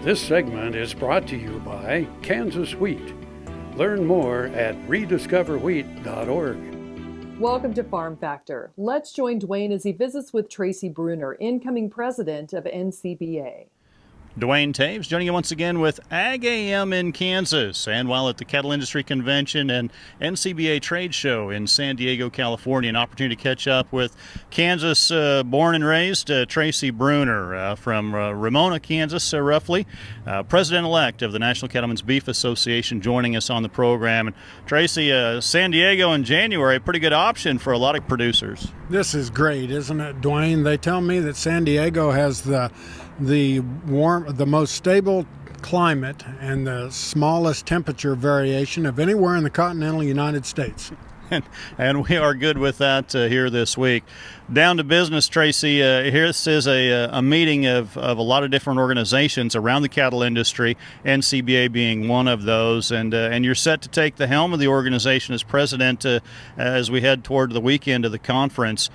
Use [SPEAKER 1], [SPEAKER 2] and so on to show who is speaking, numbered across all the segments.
[SPEAKER 1] This segment is brought to you by Kansas Wheat. Learn more at rediscoverwheat.org.
[SPEAKER 2] Welcome to Farm Factor. Let's join Duane as he visits with Tracy Brunner, incoming president of NCBA.
[SPEAKER 3] Duane Toews joining you once again with AGam in Kansas. And while at the Cattle Industry Convention and NCBA Trade Show in San Diego, California, an opportunity to catch up with Kansas born and raised Tracy Brunner from Ramona, Kansas, roughly. President-elect of the National Cattlemen's Beef Association joining us on the program. And Tracy, San Diego in January, a pretty good option for a lot of producers.
[SPEAKER 4] This is great, isn't it, Duane? They tell me that San Diego has the most stable climate and the smallest temperature variation of anywhere in the continental United States.
[SPEAKER 3] And we are good with that here this week. Down to business, Tracy. Here this is a meeting of a lot of different organizations around the cattle industry, NCBA being one of those. And you're set to take the helm of the organization as president as we head toward the weekend of the conference.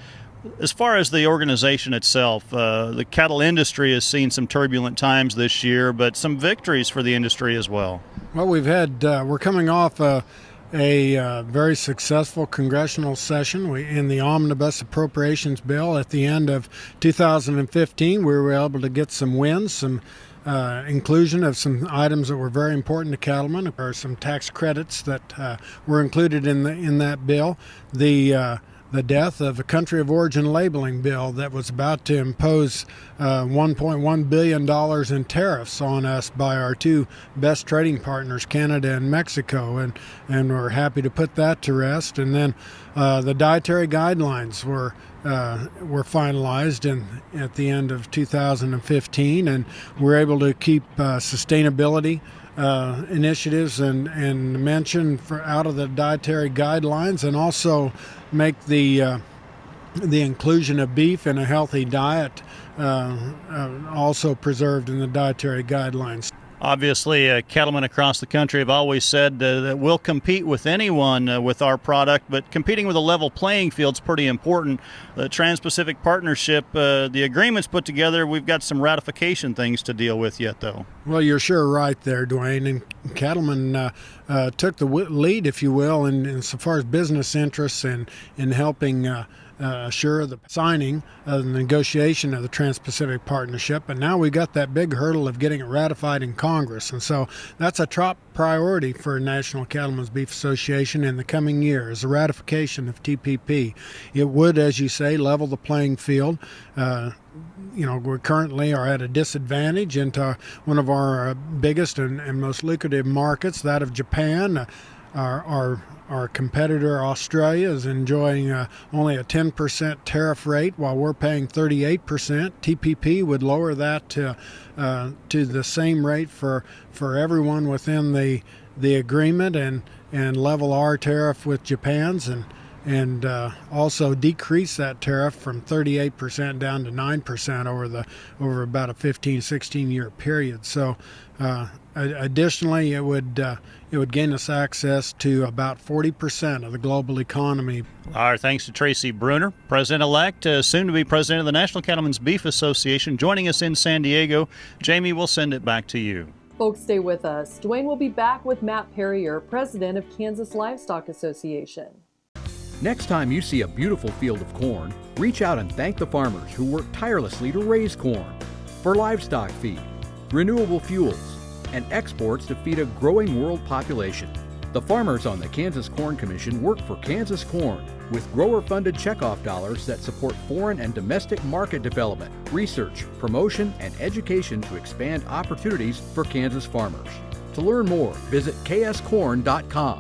[SPEAKER 3] As far as the organization itself, the cattle industry has seen some turbulent times this year, but some victories for the industry as well.
[SPEAKER 4] Well, we're coming off a very successful congressional session in the omnibus appropriations bill. At the end of 2015, we were able to get some wins, some inclusion of some items that were very important to cattlemen, or some tax credits that were included in that bill. The death of a country of origin labeling bill that was about to impose $1.1 billion in tariffs on us by our two best trading partners, Canada and Mexico, and we're happy to put that to rest. And then the dietary guidelines were finalized at the end of 2015, and we're able to keep sustainability initiatives and mention out of the dietary guidelines, and also make the inclusion of beef in a healthy diet also preserved in the dietary guidelines.
[SPEAKER 3] Obviously, cattlemen across the country have always said that we'll compete with anyone with our product, but competing with a level playing field is pretty important. The Trans-Pacific Partnership, the agreement's put together. We've got some ratification things to deal with yet, though.
[SPEAKER 4] Well, you're sure right there, Duane. And cattlemen took the lead, if you will, in so far as business interests and in helping assure the signing of the negotiation of the Trans-Pacific Partnership. And now we got that big hurdle of getting it ratified in Congress. And so that's a top priority for National Cattlemen's Beef Association in the coming year, is the ratification of TPP. It would, as you say, level the playing field. We currently are at a disadvantage into one of our biggest and most lucrative markets, that of Japan. Our competitor, Australia, is enjoying only a 10% tariff rate, while we're paying 38%. TPP would lower that to the same rate for everyone within the agreement, and level our tariff with Japan's, and also decrease that tariff from 38% down to 9% over about a 15-16 year period. So additionally, it would gain us access to about 40% of the global economy.
[SPEAKER 3] Our thanks to Tracy Brunner, President-elect, soon to be President of the National Cattlemen's Beef Association, joining us in San Diego. Jamie, we'll send it back to you.
[SPEAKER 2] Folks, stay with us. Duane will be back with Matt Perrier, President of Kansas Livestock Association.
[SPEAKER 5] Next time you see a beautiful field of corn, reach out and thank the farmers who work tirelessly to raise corn for livestock feed, renewable fuels, and exports to feed a growing world population. The farmers on the Kansas Corn Commission work for Kansas Corn with grower-funded checkoff dollars that support foreign and domestic market development, research, promotion, and education to expand opportunities for Kansas farmers. To learn more, visit kscorn.com.